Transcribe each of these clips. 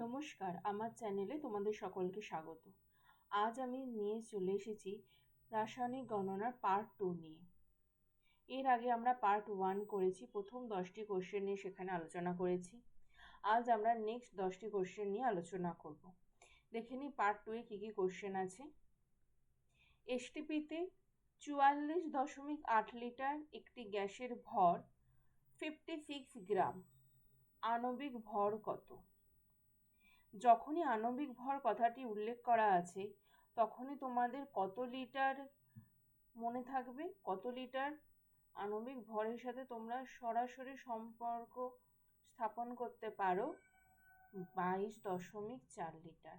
নমস্কার, আমার চ্যানেলে তোমাদের সকলকে স্বাগত। আজ আমি নিয়ে চলে এসেছি রাসায়নিক গণনার পার্ট 2 নিয়ে। এর আগে আমরা পার্ট 1 করেছি, প্রথম 10টি কোশ্চেন নিয়ে সেখানে আলোচনা করেছি। আজ আমরা নেক্সট 10টি কোশ্চেন নিয়ে আলোচনা করব। দেখে নিই পার্ট 2 এ কী কী কোশ্চেন আছে। এসটিপিতে 44.8 লিটার একটি গ্যাসের ভর 56 গ্রাম। আণবিক ভর কত? যখনই আণবিক ভর কথাটি উল্লেখ করা আছে তখনই তোমাদের কত লিটার মনে থাকবে? কত লিটার আণবিক ভরের সাথে তোমরা সরাসরি সম্পর্ক স্থাপন করতে পারো? 22.4 লিটার।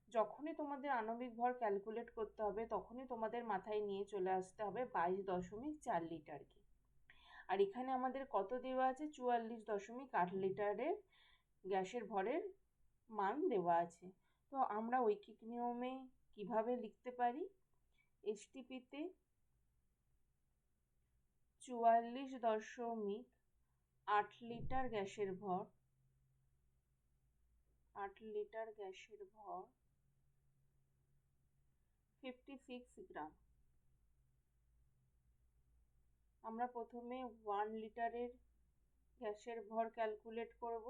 যখনই তোমাদের আণবিক ভর ক্যালকুলেট করতে হবে তখনই তোমাদের মাথায় নিয়ে চলে আসতে হবে 22.4 লিটারকে। আর এখানে আমাদের কত দেওয়া আছে? 44.8 লিটারের গ্যাসের ভরের মান দেওয়া আছে। তো আমরা ঐকিক নিয়মে কিভাবে লিখতে পারি? এসটিপিতে 44.8 লিটার গ্যাসের ভর 56 গ্রাম। আমরা প্রথমে 1 লিটারের গ্যাসের ভর ক্যালকুলেট করব।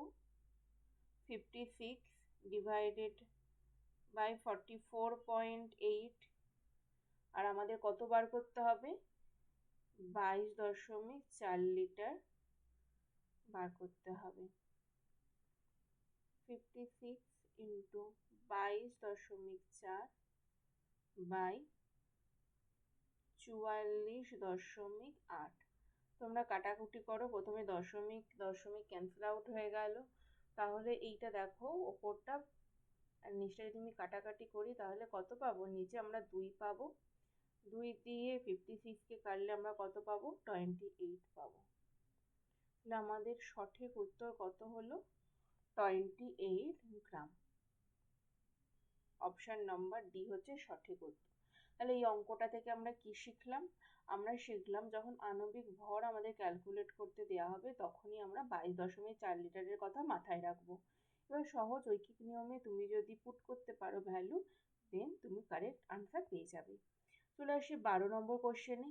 56 ডিভাইডেড বাই 44.8, আর আমাদের কত বার করতে হবে? 22.4 লিটার বার করতে হবে। 56 ইন্টু 22.4 বাই 44.8। তোমরা কাটাকুটি করো, প্রথমে দশমিক দশমিক ক্যান্সেল আউট হয়ে গেল। তাহলে এইটা দেখো ওপরটা আর নিচটা যদি আমি কাটাকাটি করি তাহলে কত পাবো? নিচে আমরা 2 পাবো। 2 দিয়ে 56কে কাটলে আমরা কত পাবো? 28 পাবো। তাহলে আমাদের সঠিক উত্তর কত হলো? 28 গ্রাম। অপশন নাম্বার ডি হচ্ছে সঠিক উত্তর। তাহলে এই অঙ্কটা থেকে আমরা কি শিখলাম? আমরা শিখলাম যখন আণবিক ভর আমাদের ক্যালকুলেট করতে দেওয়া হবে তখনই আমরা 22.4 লিটারের কথা মাথায় রাখবো। এবার সহজ ঐকিক নিয়মে তুমি যদি পুট করতে পারো ভ্যালু, দেন তুমি কারেক্ট আনসার পেয়ে যাবে। চলে আসি 12 নম্বর কোশ্চেনে।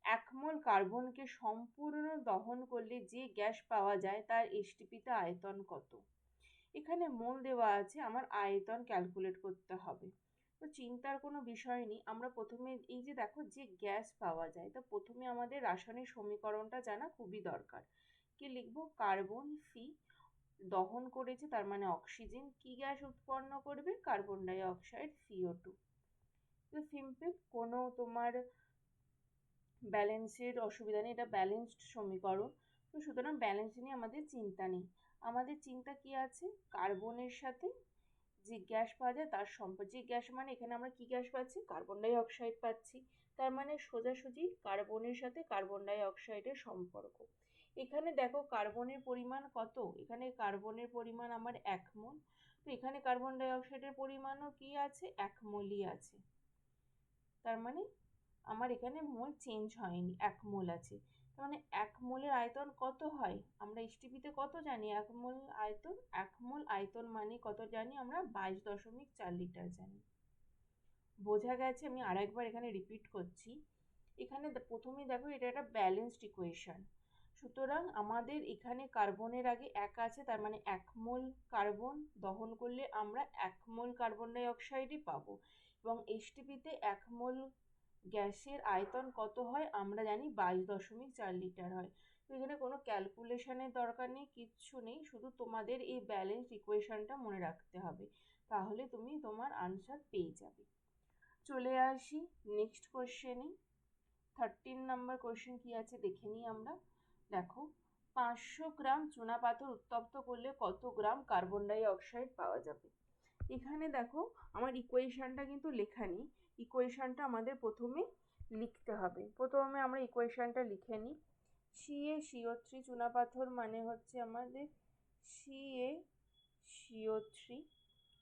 1 মোল কার্বনকে সম্পূর্ণ দহন করলে যে গ্যাস পাওয়া যায় তার এসটিপিতে আয়তন কত? এখানে মোল দেওয়া আছে, আমার আয়তন ক্যালকুলেট করতে হবে। তো চিন্তার কোনো বিষয় নেই। আমরা প্রথমে এই যে দেখো যে গ্যাস পাওয়া যায়, তো প্রথমে আমাদের রাসায়নিক সমীকরণটা জানা খুবই দরকার। কি লিখবো? কার্বন সি দহন করেছে তার মানে অক্সিজেন, কি গ্যাস উৎপন্ন করবে? Carbon die oxide CO2। তো সিম্পল, কোনো তোমার ব্যালেন্সের অসুবিধা নেই, এটা ব্যালেন্সড সমীকরণ। তো সুতরাং ব্যালেন্স নিয়ে আমাদের চিন্তা নেই। আমাদের চিন্তা কি আছে? কার্বনের সাথে যে গ্যাস পাওয়া যায় তার সম্পর্ক। যে গ্যাস মানে এখানে আমরা কি গ্যাস পাচ্ছি? কার্বন ডাই অক্সাইড পাচ্ছি। তার মানে সোজাসুজি কার্বনের সাথে কার্বন ডাই অক্সাইডের সম্পর্ক। এখানে দেখো কার্বনের পরিমাণ কত? এখানে কার্বনের পরিমাণ আমার 1 মোল। তো এখানে কার্বন ডাই অক্সাইডের পরিমাণও কি আছে? 1 মোলই আছে। তার মানে আমার এখানে মোল চেঞ্জ হয়নি, 1 মোল আছে। তার মানে 1 মোলের আয়তন কত হয়? আমরা এসটিপিতে কত জানি? 1 মোল আয়তন, 1 মোল আয়তন মানে কত জানি আমরা? 22.4 লিটার জানি। বোঝা গেছে? আমি আরেকবার এখানে রিপিট করছি। এখানে প্রথমেই দেখো এটা একটা ব্যালেন্সড ইকুয়েশন। সুতরাং আমাদের এখানে কার্বনের আগে 1 আছে, তার মানে 1 মোল কার্বন দহন করলে আমরা 1 মোল কার্বন ডাই অক্সাইডই পাবো। এবং এসটিপিতে 1 মোল গ্যাসের আয়তন কত হয়? আমরা জানি 22.4 লিটার হয়। তো এখানে কোনো ক্যালকুলেশনের দরকার নেই, কিচ্ছু নেই, শুধু তোমাদের এই ব্যালেন্স ইকুয়েশনটা মনে রাখতে হবে, তাহলে তুমি তোমার আনসার পেয়ে যাবে। চলে আসি নেক্সট কোশ্চেনে। 13 নম্বর কোশ্চেন কি আছে দেখে নিই আমরা। দেখো 500 গ্রাম চুনাপাথর উত্তপ্ত করলে কত গ্রাম কার্বন ডাই অক্সাইড পাওয়া যাবে? এখানে দেখো আমার ইকুয়েশনটা কিন্তু লেখা নেই। ইকুয়েশনটা আমাদের প্রথমে লিখতে হবে। প্রথমে আমরা ইকুয়েশনটা লিখে নিই। CaCO3 চুনাপাথর মানে হচ্ছে আমাদের CaCO3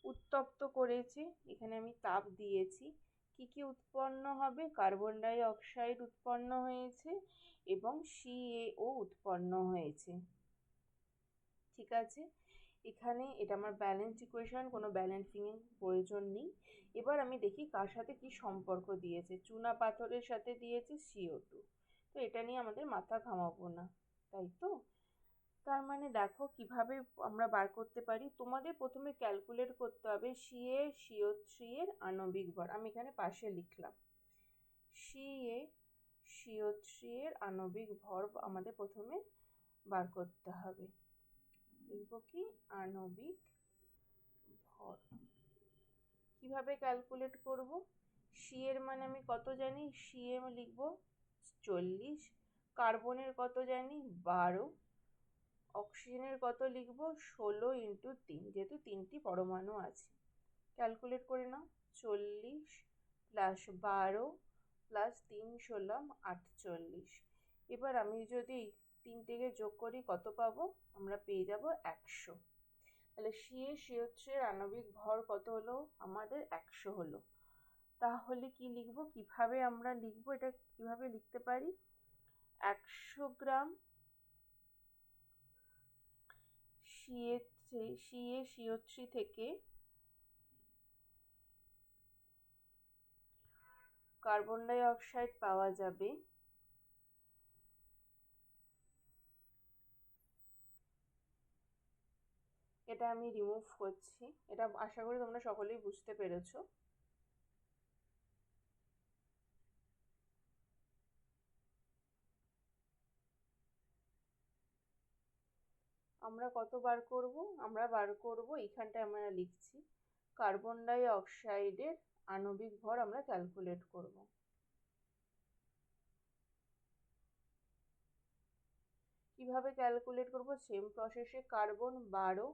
উত্তপ্ত করেছে, এখানে আমি তাপ দিয়েছি। কি কি উৎপন্ন হবে? কার্বন ডাই অক্সাইড উৎপন্ন হয়েছে এবং CaO উৎপন্ন হয়েছে। ঠিক আছে, এখানে এটা আমার ব্যালেন্সড ইকুয়েশন, কোনো ব্যালেন্সিংয়ের প্রয়োজন নেই। এবার আমি দেখি কার সাথে কি সম্পর্ক দিয়েছে। চুনা পাথরের সাথে দিয়েছে CO2, তো এটা নিয়ে আমাদের মাথা ঘামাবো না, তাই তো? তার মানে দেখো কিভাবে আমরা বার করতে পারি। তোমাদের প্রথমে ক্যালকুলেট করতে হবে CO3 এর আণবিক ভর। আমি এখানে পাশে লিখলাম CO3 এর আণবিক ভর আমাদের প্রথমে বার করতে হবে। লিখব কি আণবিক ভর। কিভাবে ক্যালকুলেট করব? সি এর মানে আমি কত জানি, সিএম লিখব 40, কার্বনের কত জানি 12, অক্সিজেনের কত লিখব 16 ইন্টু 3, যেহেতু 3টি পরমাণু আছে। ক্যালকুলেট করে নাও, 40 প্লাস 12 প্লাস 3 16 48। এবার আমি যদি 3 থেকে যোগ করি কত পাবো? আমরা পেয়ে যাব 100। তাহলে CO3 এর আণবিক ভর কত হলো? আমাদের 100 হলো। তাহলে কি লিখবো, কিভাবে আমরা লিখবো, এটা কিভাবে লিখতে পারি? 100 গ্রাম CO3 থেকে কার্বন ডাই অক্সাইড পাওয়া যাবে এটা আমি রিমুভ করছি। এটা আশা করি তোমরা সকলেই বুঝতে পেরেছো। আমরা কত বার করব? আমরা বার করব, এখানটায় আমরা লিখছি কার্বন ডাই অক্সাইডের আণবিক ভর আমরা ক্যালকুলেট করব। কিভাবে ক্যালকুলেট করব? সেম প্রসেসে, কার্বন 12,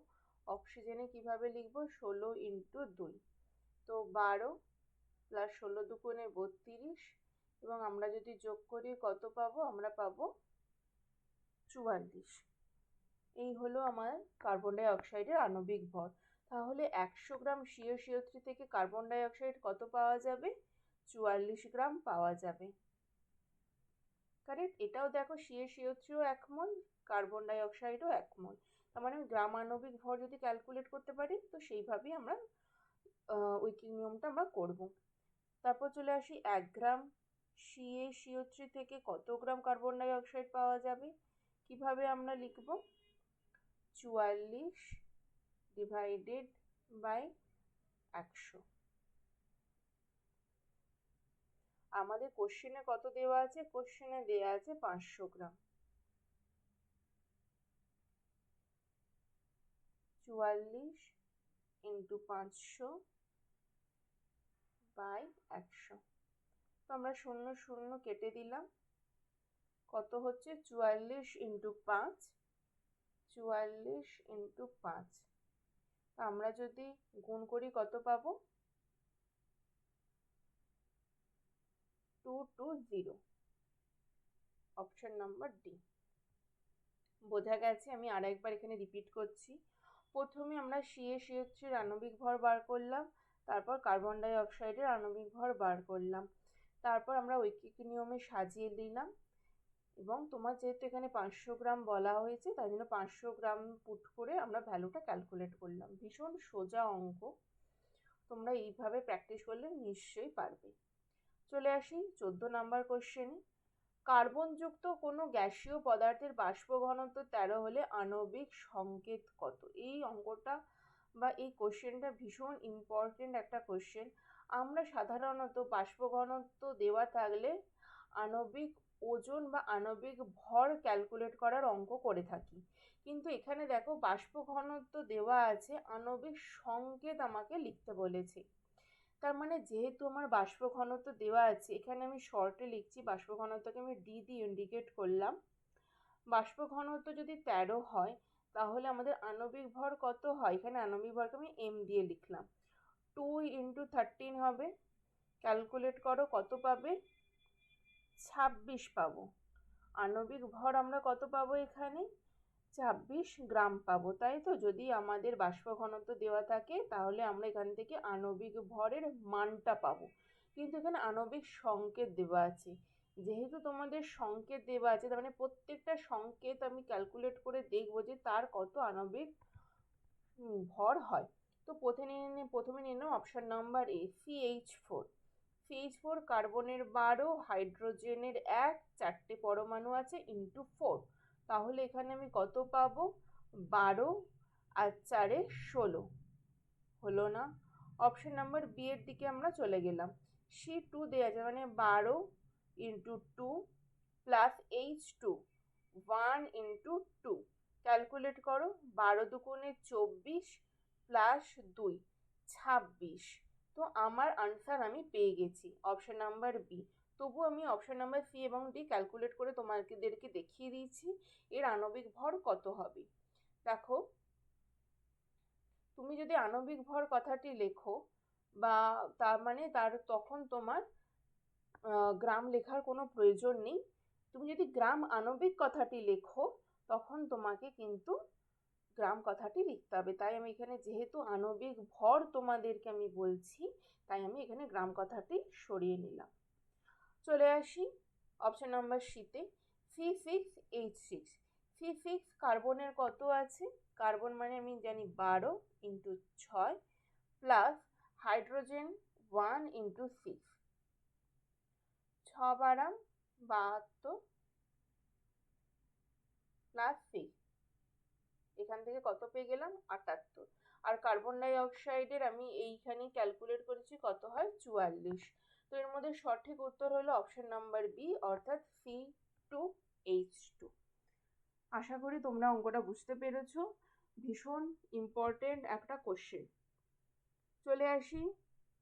অক্সিজেনে কিভাবে লিখব 16 ইন্টু 2, তো 12 প্লাস 16 দুগুণে 32, এবং আমরা যদি যোগ করি কত পাবো? আমরা পাবো 44। এই হলো আমার কার্বন ডাই অক্সাইডের আণবিক ভর। তাহলে 100 গ্রাম CO3 থেকে কার্বন ডাই অক্সাইড কত পাওয়া যাবে? 44 গ্রাম পাওয়া যাবে। কারেক্ট? এটাও দেখো CO3ও 1 মোল, কার্বন ডাই অক্সাইডও 1 মোল। তার মানে গ্রাম আণবিক ভর যদি ক্যালকুলেট করতে পারি, তো সেইভাবেই আমরা উইকিং নিয়মটা আমরা করব। তারপর চলে আসি 1 গ্রাম CO3 থেকে কত গ্রাম কার্বন ডাই অক্সাইড পাওয়া যাবে। কিভাবে আমরা লিখব? 44 ডিভাইডেড বাই 100। আমাদের কোশ্চেনে কত দেওয়া আছে? কোশ্চেনে দেওয়া আছে 500 গ্রাম। 44 ইন্টু 500 বাই 100। তো আমরা 0 0 কেটে দিলাম। কত হচ্ছে? 44 ইন্টু 5, 44 ইন্টু 5। আমরা যদি গুণ করি কত পাবো? 220। Option number D. বোঝা গেছে? আমি আরেকবার এখানে রিপিট করছি। প্রথমে আমরা CO3 এর আণবিক ভর বার করলাম, তারপর কার্বন ডাই অক্সাইডের আণবিক ভর বার করলাম, তারপর আমরা ঐকিক নিয়মে সাজিয়ে দিলাম, এবং তোমার যেহেতু এখানে 500 গ্রাম বলা হয়েছে, তাই জন্য 500 গ্রাম পুট করে আমরা ভ্যালুটা ক্যালকুলেট করলাম। ভীষণ সোজা অঙ্ক, তোমরা এইভাবে প্র্যাকটিস করলে নিশ্চয়ই পারবে। চলে আসি 14 নাম্বার কোশ্চেনে। কার্বনযুক্ত কোনো গ্যাসীয় পদার্থের বাষ্প ঘনত্ব 13 হলে আণবিক সংকেত কত? এই অঙ্কটা বা এই কোশ্চেনটা ভীষণ ইম্পর্টেন্ট একটা কোশ্চেন। আমরা সাধারণত বাষ্প ঘনত্ব দেওয়া থাকলে আণবিক ওজন বা আণবিক ভর ক্যালকুলেট করার অঙ্ক করে থাকি, কিন্তু এখানে দেখো বাষ্প ঘনত্ব দেওয়া আছে, আণবিক সংকেত আমাকে লিখতে বলেছে। তার মানে যেহেতু আমার বাষ্প ঘনত্ব দেওয়া আছে, এখানে আমি শর্টে লিখছি, বাষ্প ঘনত্বকে আমি ডি দিয়ে ইন্ডিকেট করলাম। বাষ্প ঘনত্ব যদি 13 হয়, তাহলে আমাদের আণবিক ভর কত হয়? এখানে আণবিক ভরকে আমি এম দিয়ে লিখলাম। 2 ইন্টু 13 হবে, ক্যালকুলেট করো কত পাবে? 26 পাবো। আণবিক ভর আমরা কত পাবো? এখানে 26 গ্রাম পাবো, তাই তো? যদি আমাদের বাষ্প ঘনত্ব দেওয়া থাকে, তাহলে আমরা এখান থেকে আণবিক ভরের মানটা পাবো, কিন্তু এখানে আণবিক সংকেত দেওয়া আছে। যেহেতু তোমাদের সংকেত দেওয়া আছে, তার মানে প্রত্যেকটা সংকেত আমি ক্যালকুলেট করে দেখবো যে তার কত আণবিক ভর হয়। তো প্রথমে নিয়ে নাও option number A, CH4। CH4 কার্বনের 12, হাইড্রোজেনের 1, 4টে পরমাণু আছে ইন্টু 4। তাহলে এখানে আমি কত পাবো? 12 আর 4-এ 16। হলো না? অপশন নাম্বার বি এর দিকে আমরা চলে গেলাম। C2 দেওয়া আছে, মানে 12 into 2 plus H2, 1 into 2। Calculate করো, 12 দুগুণে 24 প্লাস 2, 26। তো আমার আনসার আমি পেয়ে গেছি অপশন নাম্বার বি। তবু আমি অপশন নাম্বার সি এবং ডি ক্যালকুলেট করে তোমাদেরকে দেখিয়ে দিয়েছি এর আণবিক ভর কত হবে। দেখো, তুমি যদি আণবিক ভর কথাটি লেখো বা তার মানে তখন তোমার গ্রাম লেখার কোনো প্রয়োজন নেই। তুমি যদি গ্রাম আণবিক কথাটি লেখো তখন তোমাকে কিন্তু গ্রাম কথাটি লিখতে হবে। তাই আমি এখানে যেহেতু আণবিক ভর তোমাদেরকে আমি বলছি, তাই আমি এখানে গ্রাম কথাটি সরিয়ে নিলাম। চলে আসি অপশন নাম্বার সিতে, C6H6। C6 কার্বনের কত আছে? কার্বন মানে আমি জানি 12 into 6 plus hydrogen 1 into 6, 6 বারাম 72 plus 6, এখান থেকে কত পেয়ে গেলাম? 78। আর কার্বন ডাই অক্সাইডের আমি এইখানেই ক্যালকুলেট করেছি কত হয়, 44। তো এর মধ্যে সঠিক উত্তর হলো অপশন নাম্বার বি, অর্থাৎ C2H2। আশা করি তোমরা অঙ্কটা বুঝতে পেরেছো। ভীষণ ইম্পর্টেন্ট একটা কোশ্চেন। চলে আসি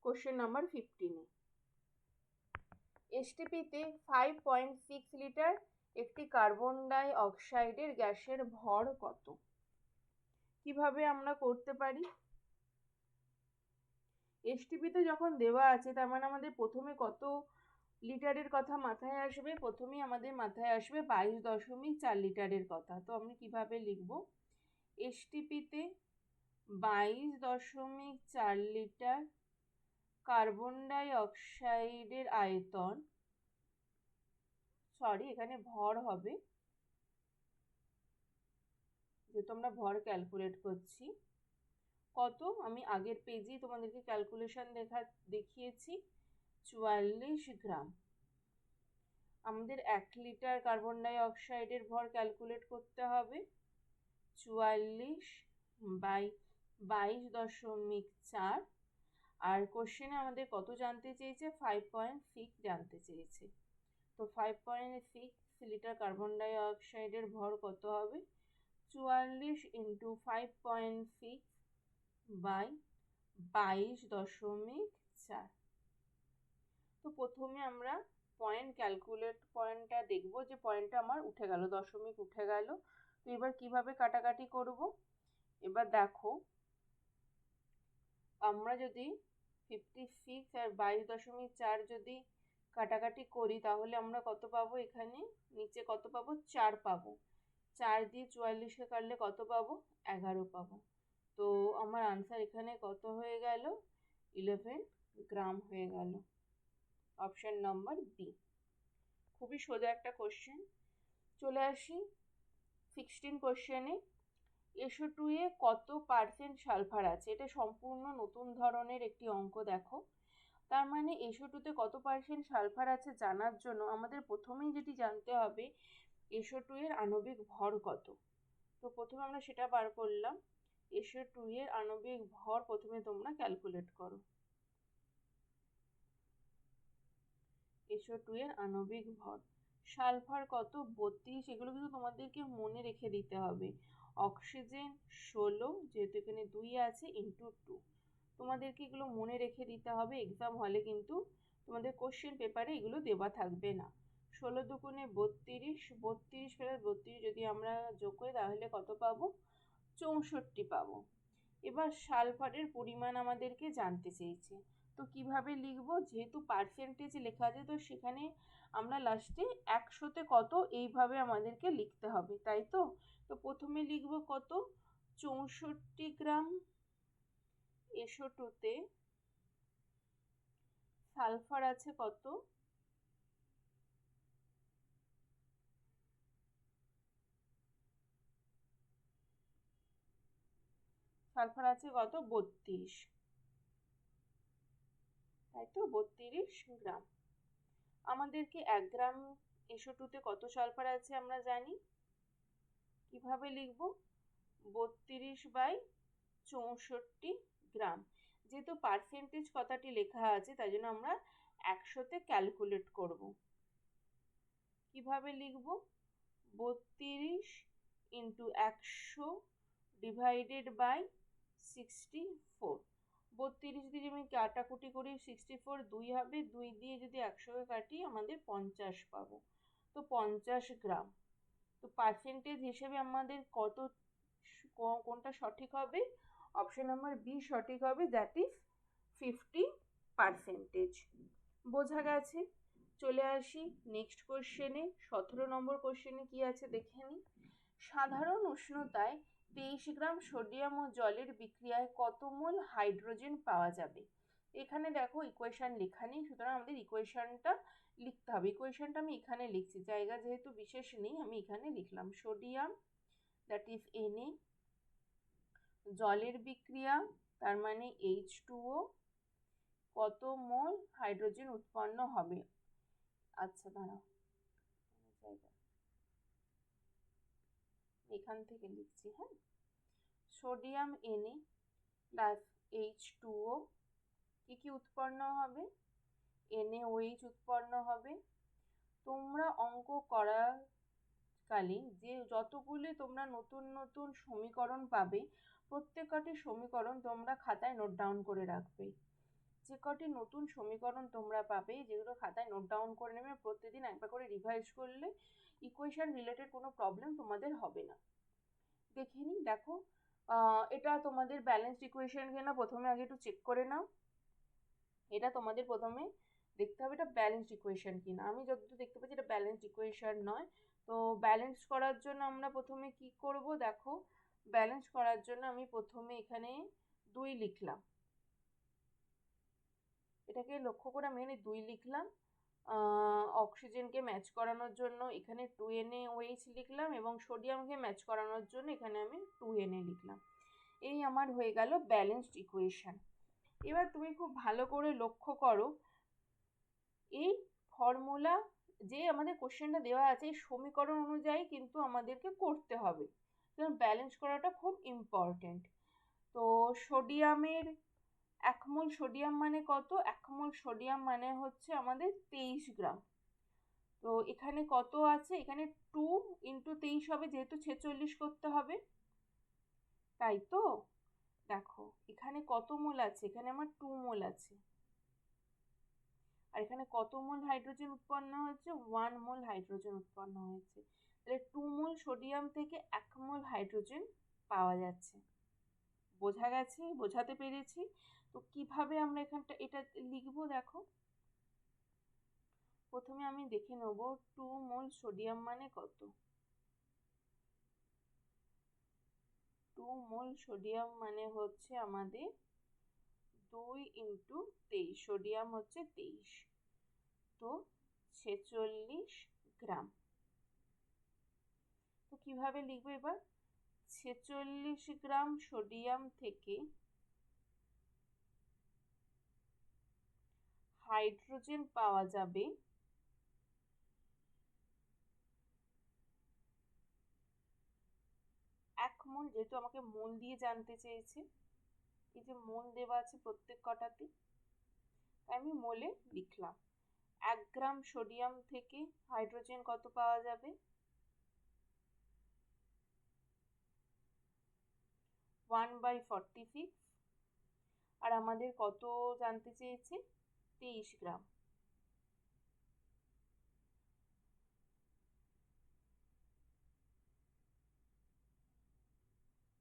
কোশ্চেন নাম্বার 15-এ। এসটিপিতে 5.6 লিটার একটি কার্বন ডাই অক্সাইডের গ্যাসের ভর কত? কিভাবে আমরা করতে পারি? এসটিপিতে যখন দেওয়া আছে তার মানে আমাদের প্রথমে কত লিটারের কথা মাথায় আসবে? প্রথমেই আমাদের মাথায় আসবে 22.4 লিটারের কথা। তো আমি কিভাবে লিখব? এসটিপিতে 22.4 লিটার কার্বন ডাই অক্সাইডের আয়তন, সরি এখানে ভর হবে, যেহেতু আমরা ভর ক্যালকুলেট করছি। কত? আমি আগের পেজেই তোমাদেরকে ক্যালকুলেশন দেখিয়েছি, 44 গ্রাম। আমাদের 1 লিটার কার্বন ডাই অক্সাইডের ভর ক্যালকুলেট করতে হবে, 44 বাই 22.4। আর কোশ্চেনে আমাদের কত জানতে চেয়েছে? 5.6 জানতে চেয়েছে। তো 5.6 লিটার কার্বন ডাই অক্সাইডের ভর কত হবে? 44 ইন্টু 5.6 বাই 22.4। তো প্রথমে আমরা পয়েন্টটা দেখব, যে পয়েন্টটা আমার উঠে গেল, দশমিক উঠে গেল। তো এবার কিভাবে কাটাকাটি করব? এবার দেখো, আমরা যদি 56 আর 22.4 যদি কাটাকাটি করি তাহলে আমরা কত পাবো? এখানে নিচে কত পাবো? 4 পাবো। 4 দিয়ে 44কে কাটলে কত পাবো? 11 পাবো। তো আমার আনসার এখানে কত হয়ে গেল? 11 গ্রাম হয়ে গেল। Option number B. খুবই সোজা একটা কোশ্চেন। চলে আসি 16 কোশ্চেনে। SO2 এ কত পার্সেন্ট সালফার আছে? এটা সম্পূর্ণ নতুন ধরনের একটি অঙ্ক। দেখো, তার মানে SO2 তে কত পার্সেন্ট সালফার আছে জানার জন্য আমাদের প্রথমেই যেটি জানতে হবে SO2 এর আণবিক ভর কত। তো প্রথমে আমরা সেটা বার করলাম। SO2 এর আণবিক ভর প্রথমে তোমরা ক্যালকুলেট করো। SO2 এর আণবিক ভর, সালফার কত? 32। এগুলো কিন্তু তোমাদেরকে মনে রেখে দিতে হবে। অক্সিজেন 16, যেহেতু এখানে 2 আছে, ইন্টু 2। তোমাদেরকে এগুলো মনে রেখে দিতে হবে, এক্সাম হলে কিন্তু তোমাদের কোশ্চেন পেপারে এগুলো দেওয়া থাকবে না। 16 দুগুণে 32, 32 প্লাস 32 যদি আমরা যোগ করি তাহলে কত পাবো? 64 পাবো। এবার সালফারের পরিমাণ আমাদেরকে জানতে চেয়েছে। তো কিভাবে লিখবো? যেহেতু পার্সেন্টেজ লেখা আছে তো সেখানে আমরা লাস্টে 100-তে কত এইভাবে আমাদেরকে লিখতে হবে, তাই তো? তো প্রথমে লিখবো কত? 64 গ্রাম। SO2-তে সালফার আছে কত? সালফার আছে কত 32, তাই তো 32 গ্রাম। আমাদেরকে 1 গ্রাম SO2 কত সালফার আছে আমরা জানি। কিভাবে লিখব? 32/64 গ্রাম। যেহেতু পার্সেন্টেজ কথাটি লেখা আছে তাই জন্য আমরা 100তে ক্যালকুলেট করব। কিভাবে লিখব? 32 ইন্টু 100 ডিভাইডেড বাই 64। 32 দিয়ে আমি কাটাকুটি করি 64, 2 হবে, 2 দিয়ে যদি 100কে কাটি আমাদের 50 পাবো। তো 50 গ্রাম। তো পার্সেন্টেজ হিসেবে আমাদের কোনটা সঠিক হবে? অপশন নাম্বার বি সঠিক হবে, দ্যাট ইজ 50%। বোঝা গেছে? চলে আসি নেক্সট কোশ্চেনে। 17 নম্বর কোশ্চেনে কি আছে দেখে নিই। সাধারণ উষ্ণতায় 23 গ্রাম সোডিয়াম ও জলের বিক্রিয়ায় কত মোল হাইড্রোজেন পাওয়া যাবে? এখানে দেখো ইকুয়েশন লেখা নেই, সুতরাং আমাদের ইকুয়েশনটা লিখতে হবে। ইকুয়েশনটা আমি এখানে লিখছি, জায়গা যেহেতু বিশেষ নেই আমি এখানে লিখলাম। সোডিয়াম দ্যাট ইজ Na, জলের বিক্রিয়া তার মানে H2O, কত মোল হাইড্রোজেন উৎপন্ন হবে। আচ্ছা দাঁড়াও, এখান থেকে লিখছি। হ্যাঁ, সোডিয়াম Na প্লাস H2O কি উৎপন্ন হবে? NaOH উৎপন্ন হবে। তোমরা অঙ্ক করাকালীন যে যতগুলি তোমরা নতুন নতুন সমীকরণ পাবে প্রত্যেকটি সমীকরণ তোমরা খাতায় নোট ডাউন করে রাখবে। যে কটি নতুন সমীকরণ তোমরা পাবে যেগুলো খাতায় নোট ডাউন করে নেবে, প্রতিদিন একবার করে রিভাইজ করলে ইকুয়েশন রিলেটেড কোনো প্রবলেম তোমাদের হবে না। দেখে নিই, দেখো এটা তোমাদের ব্যালেন্সড ইকুয়েশন কিনা প্রথমে আগে একটু চেক করে নাও। এটা তোমাদের প্রথমে দেখতে হবে এটা ব্যালেন্সড ইকুয়েশন কিনা। আমি যতদূর দেখতে পাচ্ছি এটা ব্যালেন্সড ইকুয়েশন নয়। তো ব্যালেন্স করার জন্য আমরা প্রথমে কি করব? দেখো, ব্যালেন্স করার জন্য আমি প্রথমে এখানে 2 লিখলাম, এটাকে লক্ষ্য করে আমি এখানে 2 লিখলাম। অক্সিজেনকে ম্যাচ করানোর জন্য এখানে 2NaOH লিখলাম এবং সোডিয়ামকে ম্যাচ করানোর জন্য এখানে আমি 2Na লিখলাম। এই আমার হয়ে গেল ব্যালেন্সড ইকুয়েশন। এবার তুমি খুব ভালো করে লক্ষ্য করো, এই ফর্মুলা যে আমাদের কোশ্চেনটা দেওয়া আছে এই সমীকরণ অনুযায়ী কিন্তু আমাদেরকে করতে হবে, কারণ ব্যালেন্স করাটা খুব ইম্পর্টেন্ট। তো সোডিয়ামের 1 মোল সোডিয়াম মানে কত? 1 মোল সোডিয়াম মানে হচ্ছে আমাদের 23 গ্রাম। তো এখানে কত আছে? এখানে 2 ইন্টু 23 হবে, যেহেতু 46 করতে হবে, তাই তো? দেখো এখানে কত মোল আছে? এখানে আমার 2 মোল আছে। আর এখানে কত মোল হাইড্রোজেন উৎপন্ন হয়েছে? 1 মোল হাইড্রোজেন উৎপন্ন হয়েছে। তাহলে 2 মোল সোডিয়াম থেকে 1 মোল হাইড্রোজেন পাওয়া যাচ্ছে। বোঝা গেছে? বোঝাতে পেরেছি? তো কিভাবে আমরা এখানটা এটা লিখবো দেখো। প্রথমে আমি দেখে নেব 2 মোল সোডিয়াম মানে কত। 2 মোল সোডিয়াম মানে হচ্ছে আমাদের 2 ইন্টু 23, সোডিয়াম হচ্ছে 23, তো 46 গ্রাম। তো কিভাবে লিখবো এবার? 46 গ্রাম সোডিয়াম থেকে হাইড্রোজেন পাওয়া যাবে 1 মোল, যেহেতু আমাকে মোল দিয়ে জানতে চেয়েছে, এই যে মোল দেওয়া আছে প্রত্যেক কটাতে, তাই আমি মোলে লিখলাম। 1 গ্রাম সোডিয়াম থেকে হাইড্রোজেন কত পাওয়া যাবে? 1/46। আর আমাদের কত জানতে চেয়েছে? 23 গ্রাম।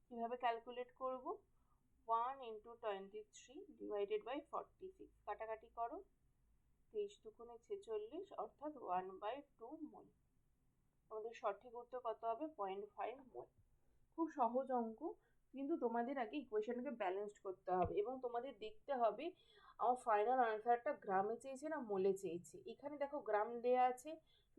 কিভাবে ক্যালকুলেট করব? 1 ইন্টু 23 ডিভাইডেড বাই 46, কাটাকাটি করো, 23 দুগুণে 46 অর্থাৎ 1/2 মোল। আমাদের সঠিক উত্তর কত হবে? 0.5 মোল। খুব সহজ অঙ্ক, কিন্তু তোমাদের আগে ইকুয়েশনকে ব্যালেন্সড করতে হবে এবং তোমাদের দেখতে হবে আমার ফাইনাল আনসারটা গ্রামে চেয়েছে না মোলে চেয়েছে। এখানে দেখো গ্রাম দেয়া আছে,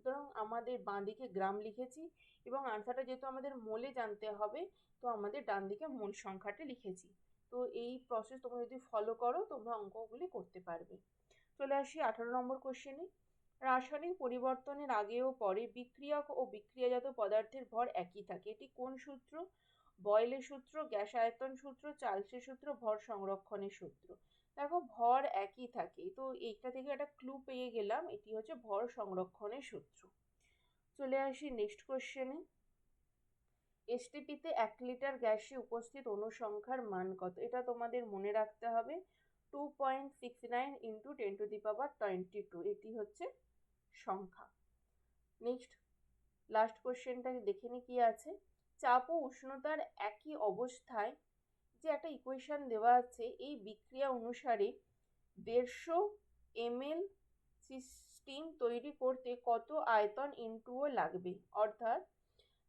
সুতরাং আমাদের বাঁ দিকে গ্রাম লিখেছি এবং আনসারটা যেহেতু আমাদের মোলে জানতে হবে, তো আমাদের ডান দিকে মোল সংখ্যাটা লিখেছি। তো এই প্রসেস তোমরা যদি ফলো করো তোমরা অঙ্কগুলি করতে পারবে। চলে আসি 18 নম্বর কোশ্চেনে। রাসায়নিক পরিবর্তনের আগে ও পরে বিক্রিয়ক ও বিক্রিয়াজাত পদার্থের ভর একই থাকে, এটি কোন সূত্র? বয়েলের সূত্র, গ্যাস আয়তন সূত্র, চার্লসের সূত্র, ভর সংরক্ষণের সূত্র। দেখো ভর একই থাকে, তো এইটা থেকে একটা ক্লু পেয়ে গেলাম, এটি হচ্ছে ভর সংরক্ষণের সূত্র। চলে আসি নেক্সট কোশ্চেনে। এসটিপিতে 1 লিটার গ্যাসে উপস্থিত অনুসংখ্যার মান কত? এটা তোমাদের মনে রাখতে হবে 2.69 ইন্টু 10⁻22, এটি হচ্ছে সংখ্যা। নেক্সট লাস্ট কোশ্চেনটা দেখে নি কি আছে। চাপ ও উষ্ণতার একই অবস্থায় যে একটা ইকুয়েশন দেওয়া আছে, এই বিক্রিয়া অনুসারে 150 ml স্টিম তৈরি করতে কত আয়তন N2O লাগবে? অর্থাৎ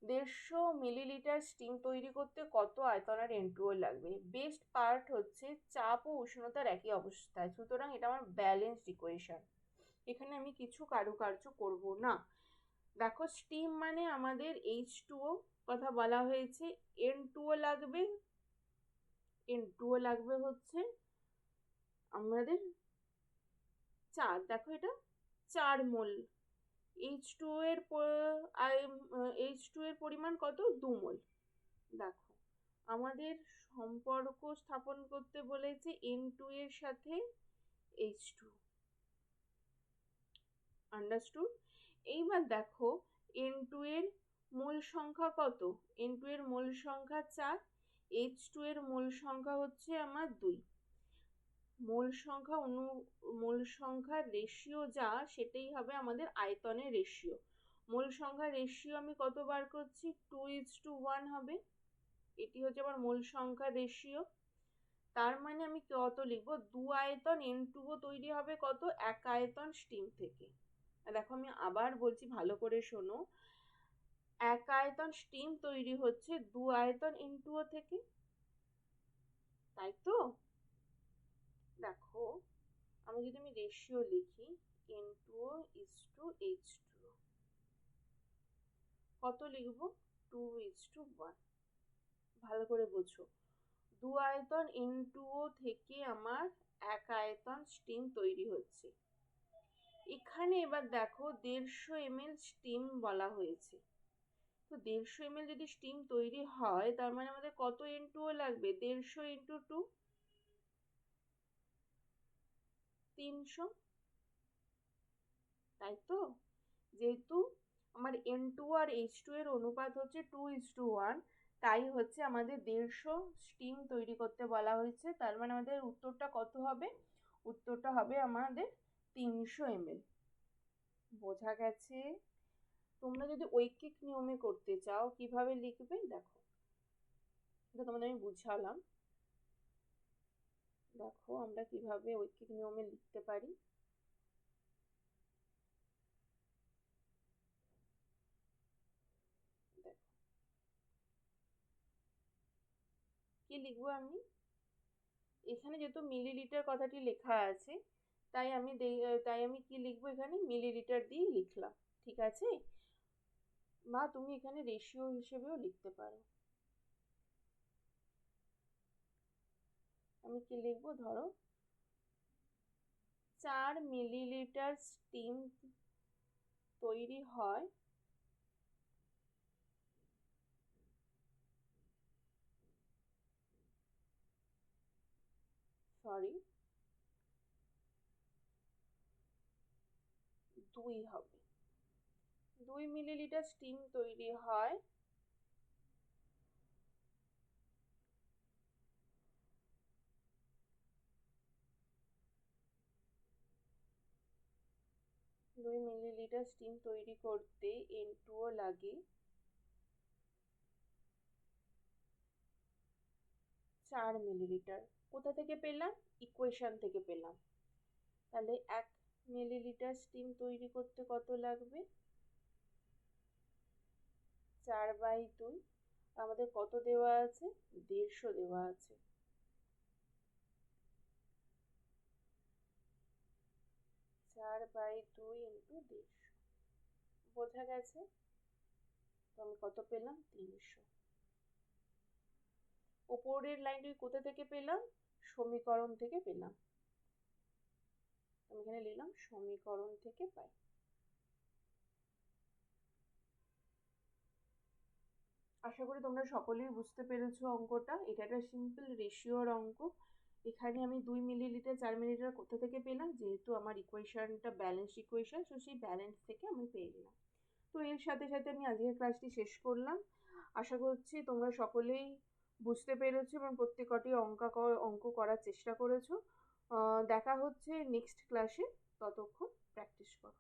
150 মিলিলিটার স্টিম তৈরি করতে কত আয়তনের N2O লাগবে। বেস্ট পার্ট হচ্ছে চাপ ও উষ্ণতার একই অবস্থায়, সুতরাং এটা আমার ব্যালেন্সড ইকুয়েশন, এখানে আমি কিছু কারুকার্য করব না। দেখো স্টিম মানে আমাদের H2O কথা বলা হয়েছে, N2O লাগবে হচ্ছে আমাদের 4, দেখো এটা 4 মোল। H2O এর পরিমাণ কত? 2 মোল। দেখো আমাদের সম্পর্ক স্থাপন করতে বলেছে N2 এর সাথে H2, আন্ডারস্টুড। এইবার দেখো N2 এর মোল সংখ্যা কত? N2 এর মোল সংখ্যা 4, H2 এর মোল সংখ্যা হচ্ছে আমার 2। মোল সংখ্যার রেশিও যা, সেটাই হবে আমাদের আয়তনের রেশিও। মোল সংখ্যার রেশিও আমি কত বার করছি? 2:1 হবে, এটি হচ্ছে আমার মোল সংখ্যার রেশিও। তার মানে আমি কত লিখবো? 2 আয়তন N2O তৈরি হবে কত? 1 আয়তন স্টিম থেকে। দেখো আমি আবার বলছি, ভালো করে শোনো, 1 আয়তন স্টিম তৈরি হচ্ছে 2 আয়তন N2O থেকে, তাই তো? দেখো আমি যদি রেশিও লিখি N2O:H2, কত লিখবো? 2:1। ভালো করে বোঝো, 2 আয়তন N2O থেকে আমার 1 আয়তন স্টিম তৈরি হচ্ছে। এখানে এবার দেখো 150 ml স্টিম বলা হয়েছে, তো 150 ml যদি স্টিম তৈরি হয় তার মানে আমাদের কত N2O লাগবে? 150 ইন্টু 2, 300, তাই তো? যেহেতু আমার N2 আর H2 এর অনুপাত হচ্ছে 2:1, তাই হচ্ছে আমাদের 150 স্টিম তৈরি করতে বলা হয়েছে, তার মানে আমাদের উত্তরটা কত হবে? উত্তরটা হবে আমাদের 300 ml। বোঝা গেছে? তোমরা যদি ঐকিক নিয়মে করতে চাও কিভাবে লিখবে দেখো, এটা তোমাদের আমি বুঝালাম। দেখো আমরা কিভাবে ঐকিক নিয়মে লিখতে পারি। দেখো কি লিখবো আমি, এখানে যেহেতু মিলিলিটার কথাটি লেখা আছে, তাই আমি কি লিখবো? এখানে মিলিলিটার দিয়ে লিখলাম, ঠিক আছে? বা তুমি এখানে রেশিও হিসেবেও লিখতে পারো। আমি কি লিখবো? ধরো 4 মিলিলিটার স্টিম তৈরি হয়, সরি 2 হবে, 2 মিলিলিটার স্টিম তৈরি হয় 2 মিলিলিটার স্টিম তৈরি করতে N2O লাগে 4 মিলিলিটার। কোথা থেকে পেলাম? ইকুয়েশন থেকে পেলাম। তাহলে 1 মিলিলিটার স্টিম তৈরি করতে কত লাগবে? 4/2। আমাদের কত দেওয়া আছে? 150 দেওয়া আছে। 4/2 ইন্টু 150, বোঝা গেছে? তো আমি কত পেলাম? 300। ওপরের লাইনটা কোথা থেকে পেলাম? সমীকরণ থেকে পেলাম। আমি এখানে লিখলাম সমীকরণ থেকে পাই। আশা করি তোমরা সকলেই বুঝতে পেরেছো অঙ্কটা। এটা একটা সিম্পল রেশিওর অঙ্ক। এখানে আমি 2 মিলিলিটার 4 মিলিলিটার কোথা থেকে পেলাম? যেহেতু আমার ইকুয়েশনটা ব্যালেন্স ইকুয়েশন, তো সেই ব্যালেন্স থেকে আমি পেয়ে গেলাম। তো এর সাথে সাথে আমি আজকের ক্লাসটি শেষ করলাম। আশা করছি তোমরা সকলেই বুঝতে পেরেছো এবং প্রত্যেকটি অঙ্ক করার চেষ্টা করেছো। দেখা হচ্ছে নেক্সট ক্লাসে। ততক্ষণ প্র্যাকটিস করো।